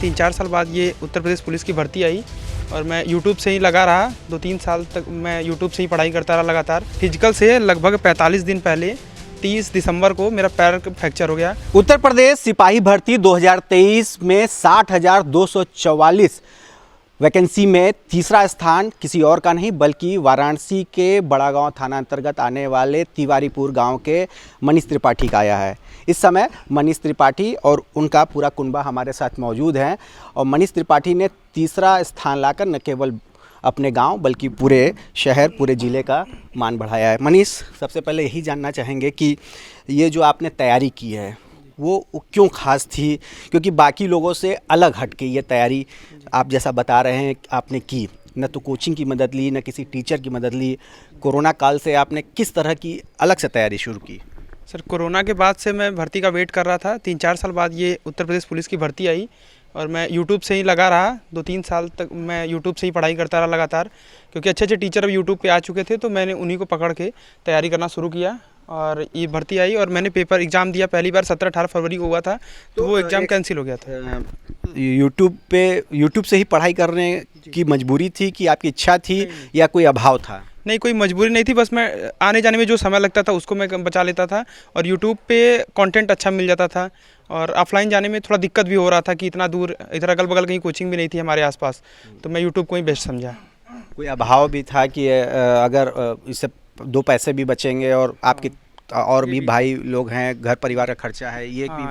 3-4 साल बाद ये उत्तर प्रदेश पुलिस की भर्ती आई और मैं यूट्यूब से ही लगा रहा। 2-3 साल तक मैं यूट्यूब से ही पढ़ाई करता रहा लगातार। फिजिकल से लगभग 45 दिन पहले 30 दिसंबर को मेरा पैर फ्रैक्चर हो गया। उत्तर प्रदेश सिपाही भर्ती 2023 में 60,244 वैकेंसी में तीसरा स्थान किसी और का नहीं बल्कि वाराणसी के बड़ागांव थाना अंतर्गत आने वाले तिवारीपुर गांव के मनीष त्रिपाठी का आया है। इस समय मनीष त्रिपाठी और उनका पूरा कुनबा हमारे साथ मौजूद हैं और मनीष त्रिपाठी ने तीसरा स्थान लाकर न केवल अपने गांव बल्कि पूरे शहर पूरे ज़िले का मान बढ़ाया है। मनीष, सबसे पहले यही जानना चाहेंगे कि ये जो आपने तैयारी की है वो क्यों खास थी, क्योंकि बाकी लोगों से अलग हट के ये तैयारी आप जैसा बता रहे हैं आपने की, न तो कोचिंग की मदद ली न किसी टीचर की मदद ली। कोरोना काल से आपने किस तरह की अलग से तैयारी शुरू की? सर, कोरोना के बाद से मैं भर्ती का वेट कर रहा था। 3-4 साल बाद ये उत्तर प्रदेश पुलिस की भर्ती आई और मैं यूट्यूब से ही लगा रहा। 2-3 साल तक मैं यूट्यूब से ही पढ़ाई करता रहा लगातार, क्योंकि अच्छे अच्छे टीचर अब यूट्यूब पे आ चुके थे, तो मैंने उन्हीं को पकड़ के तैयारी करना शुरू किया और ये भर्ती आई और मैंने पेपर एग्ज़ाम दिया। पहली बार 17-18 फरवरी को हुआ था, तो वो एग्ज़ाम कैंसिल हो गया था। यूट्यूब से ही पढ़ाई करने की मजबूरी थी कि आपकी इच्छा थी या कोई अभाव था? नहीं, कोई मजबूरी नहीं थी, बस मैं आने जाने में जो समय लगता था उसको मैं बचा लेता था और यूट्यूब पे कंटेंट अच्छा मिल जाता था और ऑफलाइन जाने में थोड़ा दिक्कत भी हो रहा था कि इतना दूर, इधर अगल बगल कहीं कोचिंग भी नहीं थी हमारे आसपास, तो मैं यूट्यूब को ही बेस्ट समझा। कोई अभाव भी था कि अगर इससे 2 पैसे भी बचेंगे और आपकी और भी भाई लोग हैं, घर परिवार का खर्चा है,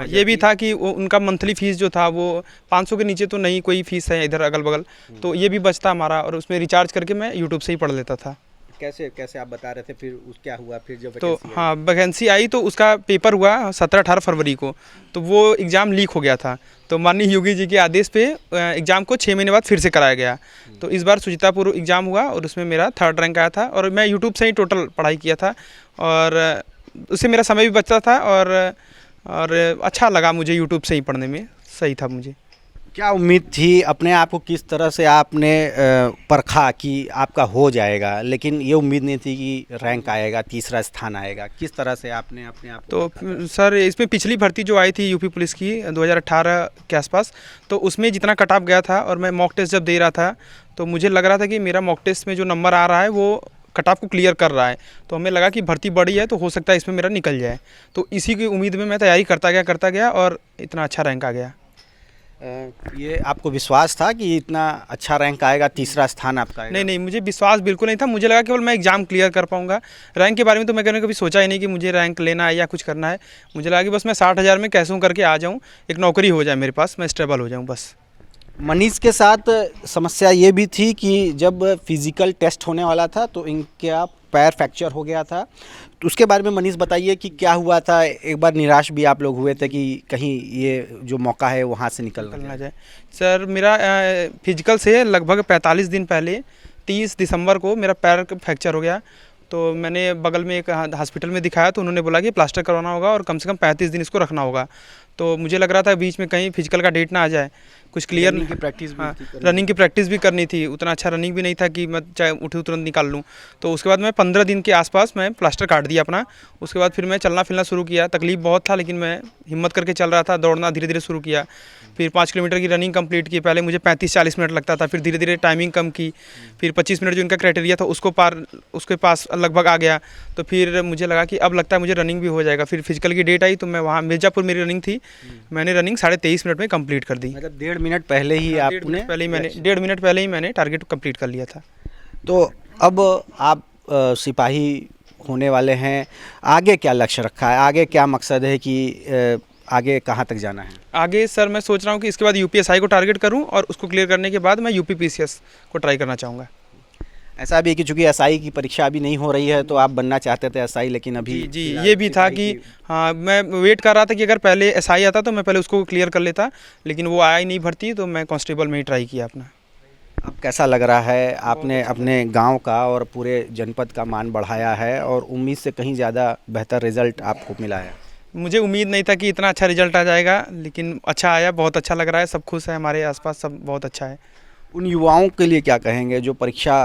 ये भी था कि उनका मंथली फ़ीस जो था वो 500 के नीचे तो नहीं कोई फ़ीस है इधर अगल बगल, तो ये भी बचता हमारा और उसमें रिचार्ज करके मैं यूट्यूब से ही पढ़ लेता था। कैसे आप बता रहे थे, फिर क्या हुआ फिर जब तो हाँ, वैकेंसी आई तो उसका पेपर हुआ 17-18 फरवरी को, तो वो एग्ज़ाम लीक हो गया था। तो माननीय योगी जी के आदेश पे एग्ज़ाम को 6 महीने बाद फिर से कराया गया। तो इस बार सुचितापुर एग्ज़ाम हुआ और उसमें मेरा 3rd रैंक आया था और मैं यूट्यूब से ही टोटल पढ़ाई किया था और उससे मेरा समय भी बचता था और अच्छा लगा मुझे यूट्यूब से ही पढ़ने में, सही था मुझे। क्या उम्मीद थी, अपने आप को किस तरह से आपने परखा कि आपका हो जाएगा, लेकिन ये उम्मीद नहीं थी कि रैंक आएगा, तीसरा स्थान आएगा? किस तरह से आपने अपने आप को तो सर, इसमें पिछली भर्ती जो आई थी यूपी पुलिस की 2018 के आसपास, तो उसमें जितना कट ऑफ गया था और मैं मॉक टेस्ट जब दे रहा था तो मुझे लग रहा था कि मेरा मॉक टेस्ट में जो नंबर आ रहा है वो कट ऑफ को क्लियर कर रहा है, तो हमें लगा कि भर्ती बड़ी है तो हो सकता है इसमें मेरा निकल जाए। तो इसी की उम्मीद में मैं तैयारी करता गया और इतना अच्छा रैंक आ गया। ये आपको विश्वास था कि इतना अच्छा रैंक आएगा, तीसरा स्थान आपका आएगा? नहीं, मुझे विश्वास बिल्कुल नहीं था। मुझे लगा केवल मैं एग्ज़ाम क्लियर कर पाऊंगा। रैंक के बारे में तो मैं कभी सोचा ही नहीं कि मुझे रैंक लेना है या कुछ करना है। मुझे लगा कि बस मैं 60,000 में कैसे करके आ जाऊँ, एक नौकरी हो जाए मेरे पास, मैं स्टेबल हो जाऊँ बस। मनीष के साथ समस्या ये भी थी कि जब फिज़िकल टेस्ट होने वाला था तो इनका पैर फ्रैक्चर हो गया था, तो उसके बारे में मनीष बताइए कि क्या हुआ था। एक बार निराश भी आप लोग हुए थे कि कहीं ये जो मौका है वहाँ से निकलना जाए। सर, मेरा फिजिकल से लगभग 45 दिन पहले 30 दिसंबर को मेरा पैर फ्रैक्चर हो गया, तो मैंने बगल में एक हॉस्पिटल में दिखाया तो उन्होंने बोला कि प्लास्टर करवाना होगा और कम से कम 35 दिन इसको रखना होगा। तो मुझे लग रहा था बीच में कहीं फिजिकल का डेट ना आ जाए, कुछ क्लियर रनिंग की प्रैक्टिस भी रनिंग की प्रैक्टिस भी करनी थी। उतना अच्छा रनिंग भी नहीं था कि मैं चाहे उठूँ तुरंत निकाल लूँ। तो उसके बाद मैं 15 दिन के आसपास मैं प्लास्टर काट दिया अपना। उसके बाद फिर मैं चलना फिरना शुरू किया। तकलीफ बहुत था लेकिन मैं हिम्मत करके चल रहा था, दौड़ना धीरे धीरे शुरू किया। फिर 5 किलोमीटर की रनिंग कंप्लीट की। पहले मुझे 35-40 मिनट लगता था, फिर धीरे धीरे टाइमिंग कम की, फिर 25 मिनट जो इनका क्राइटेरिया था उसके पास लगभग आ गया। तो फिर मुझे लगा कि अब लगता है मुझे रनिंग भी हो जाएगा। फिर फिजिकल की डेट आई तो मैं वहाँ मिर्ज़ापुर मेरी रनिंग थी, मैंने रनिंग 23.5 मिनट में कंप्लीट कर दी। मतलब 1.5 मिनट पहले ही आपने 1.5 मिनट पहले ही मैंने टारगेट कंप्लीट कर लिया था। तो अब आप सिपाही होने वाले हैं, आगे क्या लक्ष्य रखा है, आगे क्या मकसद है कि आगे कहाँ तक जाना है? आगे सर मैं सोच रहा हूँ कि इसके बाद यूपीएसआई को टारगेट करूँ और उसको क्लियर करने के बाद मैं यूपीपीसीएस को ट्राई करना चाहूँगा। ऐसा भी है कि चूँकि एसआई की परीक्षा अभी नहीं हो रही है तो आप बनना चाहते थे एसआई, लेकिन अभी जी ये भी था कि हाँ, मैं वेट कर रहा था कि अगर पहले एसआई आता तो मैं पहले उसको क्लियर कर लेता, लेकिन वो आया ही नहीं भर्ती, तो मैं कांस्टेबल में ही ट्राई किया अपना। अब कैसा लग रहा है? आपने अपने गांव का और पूरे जनपद का मान बढ़ाया है और उम्मीद से कहीं ज़्यादा बेहतर रिजल्ट आपको मिला है। मुझे उम्मीद नहीं था कि इतना अच्छा रिजल्ट आ जाएगा, लेकिन अच्छा आया, बहुत अच्छा लग रहा है, सब खुश है, हमारे आसपास सब बहुत अच्छा है। उन युवाओं के लिए क्या कहेंगे जो परीक्षा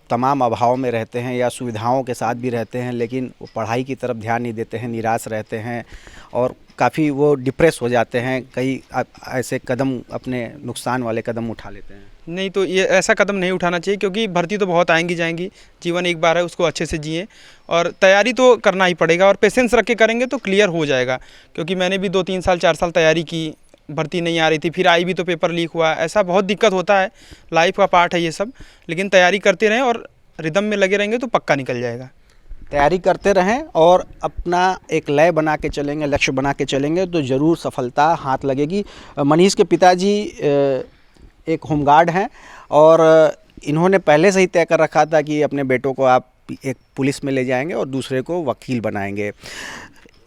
तमाम अभाव में रहते हैं या सुविधाओं के साथ भी रहते हैं, लेकिन वो पढ़ाई की तरफ ध्यान नहीं देते हैं, निराश रहते हैं और काफ़ी वो डिप्रेस हो जाते हैं, कई ऐसे कदम, अपने नुकसान वाले कदम उठा लेते हैं? नहीं, तो ये ऐसा कदम नहीं उठाना चाहिए, क्योंकि भर्ती तो बहुत आएंगी जाएंगी, जीवन एक बार है, उसको अच्छे से जिए और तैयारी तो करना ही पड़ेगा और पेशेंस रख के करेंगे तो क्लियर हो जाएगा। क्योंकि मैंने भी 2-3 साल 4 साल तैयारी की, भर्ती नहीं आ रही थी, फिर आई भी तो पेपर लीक हुआ, ऐसा बहुत दिक्कत होता है, लाइफ का पार्ट है ये सब। लेकिन तैयारी करते रहें और रिदम में लगे रहेंगे तो पक्का निकल जाएगा। तैयारी करते रहें और अपना एक लय बना के चलेंगे, लक्ष्य बना के चलेंगे तो ज़रूर सफलता हाथ लगेगी। मनीष के पिताजी एक होमगार्ड हैं और इन्होंने पहले से ही तय कर रखा था कि अपने बेटों को आप एक पुलिस में ले जाएंगे और दूसरे को वकील बनाएंगे।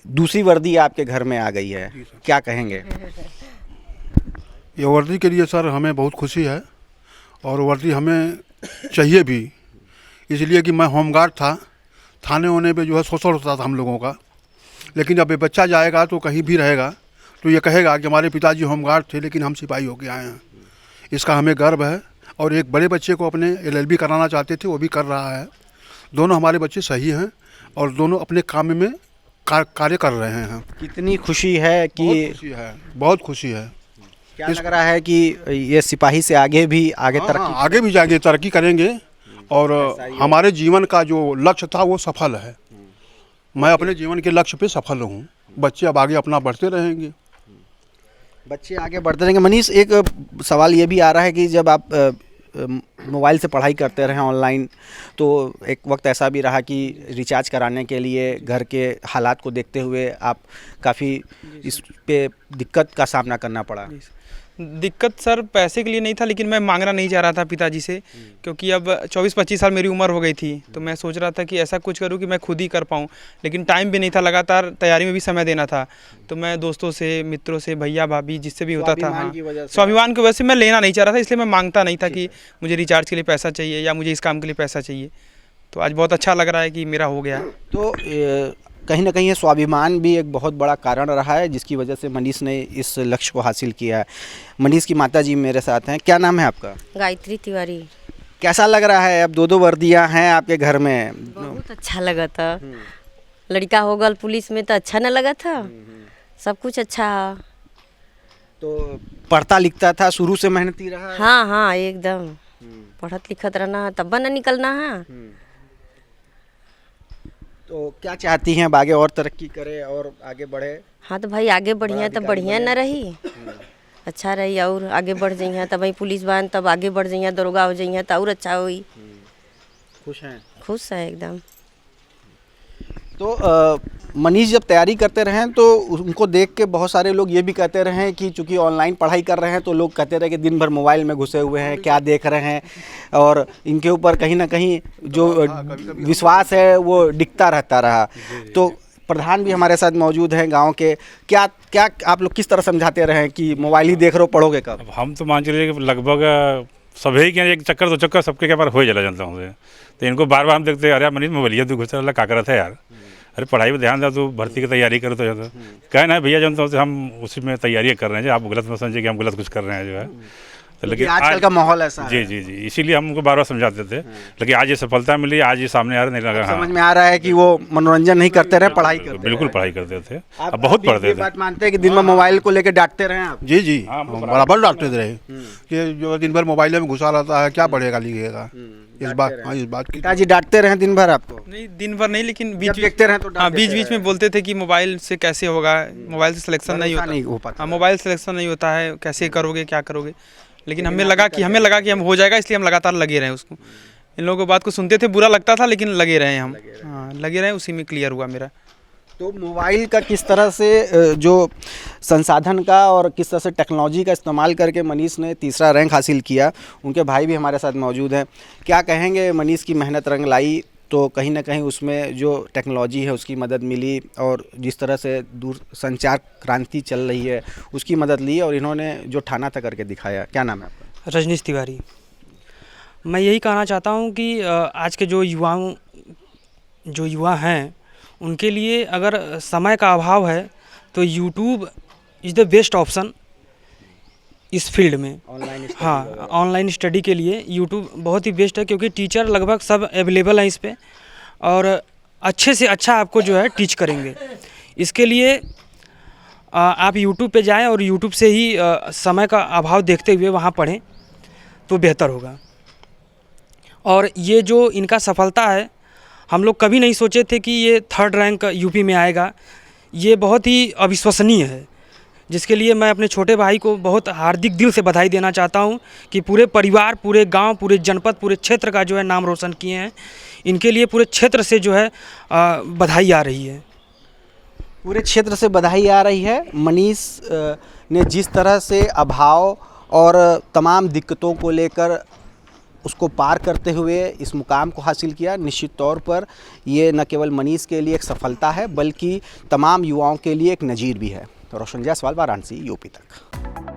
दूसरी वर्दी आपके घर में आ गई है, क्या कहेंगे? ये वर्दी के लिए सर हमें बहुत खुशी है और वर्दी हमें चाहिए भी, इसलिए कि मैं होमगार्ड था, थाने होने पे जो है शोषण होता था हम लोगों का। लेकिन जब ये बच्चा जाएगा तो कहीं भी रहेगा तो ये कहेगा कि हमारे पिताजी होमगार्ड थे लेकिन हम सिपाही होके आए हैं। इसका हमें गर्व है। और एक बड़े बच्चे को अपने LLB कराना चाहते थे, वो भी कर रहा है। दोनों हमारे बच्चे सही हैं और दोनों अपने काम में कार्य कर रहे हैं। कितनी खुशी है कि बहुत खुशी है। क्या लग रहा है कि ये सिपाही से आगे भी आगे भी जाएंगे, तरक्की करेंगे और हमारे जीवन का जो लक्ष्य था वो सफल है। मैं अपने जीवन के लक्ष्य पे सफल हूँ। बच्चे अब आगे अपना बढ़ते रहेंगे। बच्चे आगे बढ़ते रहेंगे। मनीष, एक सवाल ये भी आ रहा है कि जब आप मोबाइल से पढ़ाई करते रहे ऑनलाइन, तो एक वक्त ऐसा भी रहा कि रिचार्ज कराने के लिए घर के हालात को देखते हुए आप काफ़ी इस पे दिक्कत का सामना करना पड़ा। दिक्कत सर पैसे के लिए नहीं था, लेकिन मैं मांगना नहीं चाह रहा था पिताजी से, क्योंकि अब 24-25 साल मेरी उम्र हो गई थी। तो मैं सोच रहा था कि ऐसा कुछ करूं कि मैं खुद ही कर पाऊं, लेकिन टाइम भी नहीं था, लगातार तैयारी में भी समय देना था। तो मैं दोस्तों से, मित्रों से, भैया भाभी जिससे भी होता था, हाँ, स्वाभिमान की वजह से मैं लेना नहीं चाह रहा था, इसलिए मैं मांगता नहीं था कि मुझे रिचार्ज के लिए पैसा चाहिए या मुझे इस काम के लिए पैसा चाहिए। तो आज बहुत अच्छा लग रहा है कि मेरा हो गया। तो कहीं ना कहीं ये स्वाभिमान भी एक बहुत बड़ा कारण रहा है जिसकी वजह से मनीष ने इस लक्ष्य को हासिल किया है। मनीष की माताजी मेरे साथ हैं। क्या नाम है आपका? गायत्री तिवारी। कैसा लग रहा है? अब 2 वर्दियां हैं आपके घर में। बहुत अच्छा लगा था। लड़का हो गल पुलिस में तो अच्छा न लगा था। सब कुछ अच्छा है। तो पढ़ता लिखता था, शुरू से मेहनती रहा? हाँ हाँ, एकदम पढ़त लिखत रहना तब न निकलना है। तो क्या चाहती हैं, आगे और तरक्की करे और आगे बढ़े? हाँ तो भाई आगे बढ़िया तब बढ़िया न रही, अच्छा रही और आगे बढ़ जाइए तब भाई पुलिस बन, तब आगे बढ़ जाइए, दरोगा हो जाइए तो और अच्छा हुई। खुश हैं? खुश है एकदम। तो मनीष जब तैयारी करते रहें तो उनको देख के बहुत सारे लोग ये भी कहते रहे कि चूंकि ऑनलाइन पढ़ाई कर रहे हैं तो लोग कहते रहे कि दिन भर मोबाइल में घुसे हुए हैं, क्या देख रहे हैं, और इनके ऊपर कहीं ना कहीं जो विश्वास है वो डिगता रहता रहा। तो प्रधान भी हमारे साथ मौजूद हैं गांव के। क्या क्या आप लोग किस तरह समझाते रहे कि मोबाइल ही देख रहे हो, पढ़ोगे कब? अब हम तो मान चलिए कि लगभग सभी के एक चक्कर 2 चक्कर सबके के बार हो चला जाता हूँ। तो इनको बार बार हम देखते हैं, अरे मनीष मोबाइल तू घुस रहा क्या करता है यार, अरे पढ़ाई में ध्यान दो, तू भर्ती की तैयारी करो। तो कहना है भैया जानता हूँ हम उसी में तैयारी कर रहे हैं, आप गलत मत समझिए कि हम गलत कुछ कर रहे हैं जो है। तो लेकिन आजकल का माहौल ऐसा है। जी, इसीलिए हम उनको बार बार समझाते थे। लेकिन आज ये सफलता मिली, आज ये सामने आ रहा नहीं लगा। हाँ, समझ में आ रहा है कि वो मनोरंजन नहीं करते रहे, पढ़ाई करते। बिल्कुल पढ़ाई करते थे, अब बहुत पढ़ते थे। बात मानते हैं कि दिन में मोबाइल को लेकर डांटते रहे आप? जी, बराबर डांटते रहे कि जो दिन भर मोबाइल में घुसा रहता है क्या पढ़ेगा लिखेगा। इस बात पिताजी डांटते रहे दिन भर आपको? नहीं, दिन भर नहीं, लेकिन बीच देखते रहे तो हाँ, बीच में बोलते थे कि मोबाइल से कैसे होगा, मोबाइल से सिलेक्शन नहीं होता, हाँ, मोबाइल सिलेक्शन नहीं होता है, कैसे करोगे, क्या करोगे। लेकिन हमें लगा कि हम हो जाएगा, इसलिए हम लगातार लगे रहे उसको। इन लोगों की बात को सुनते थे, बुरा लगता था, लेकिन लगे रहे हम, हाँ, लगे रहे, उसी में क्लियर हुआ मेरा। तो मोबाइल का किस तरह से जो संसाधन का और किस तरह से टेक्नोलॉजी का इस्तेमाल करके मनीष ने तीसरा रैंक हासिल किया, उनके भाई भी हमारे साथ मौजूद हैं। क्या कहेंगे, मनीष की मेहनत रंग लाई, तो कहीं ना कहीं उसमें जो टेक्नोलॉजी है उसकी मदद मिली और जिस तरह से दूर संचार क्रांति चल रही है उसकी मदद ली और इन्होंने जो ठाना था करके दिखाया। क्या नाम है आपका? रजनीश तिवारी। मैं यही कहना चाहता हूँ कि आज के जो युवा हैं उनके लिए अगर समय का अभाव है तो YouTube is the best option. इस फील्ड में। ऑनलाइन हाँ, ऑनलाइन स्टडी के लिए यूट्यूब बहुत ही बेस्ट है, क्योंकि टीचर लगभग सब अवेलेबल हैं इस पे और अच्छे से अच्छा आपको जो है टीच करेंगे। इसके लिए आप यूट्यूब पे जाएं और यूट्यूब से ही समय का अभाव देखते हुए वहाँ पढ़ें तो बेहतर होगा। और ये जो इनका सफलता है, हम लोग कभी नहीं सोचे थे कि ये 3rd रैंक यूपी में आएगा। ये बहुत ही अविश्वसनीय है, जिसके लिए मैं अपने छोटे भाई को बहुत हार्दिक दिल से बधाई देना चाहता हूं कि पूरे परिवार, पूरे गांव, पूरे जनपद, पूरे क्षेत्र का जो है नाम रोशन किए हैं। इनके लिए पूरे क्षेत्र से जो है बधाई आ रही है। पूरे क्षेत्र से बधाई आ रही है। मनीष ने जिस तरह से अभाव और तमाम दिक्कतों को लेकर उसको पार करते हुए इस मुकाम को हासिल किया, निश्चित तौर पर ये न केवल मनीष के लिए एक सफलता है बल्कि तमाम युवाओं के लिए एक नज़ीर भी है। रोशन जायसवाल, वाराणसी, यूपी तक।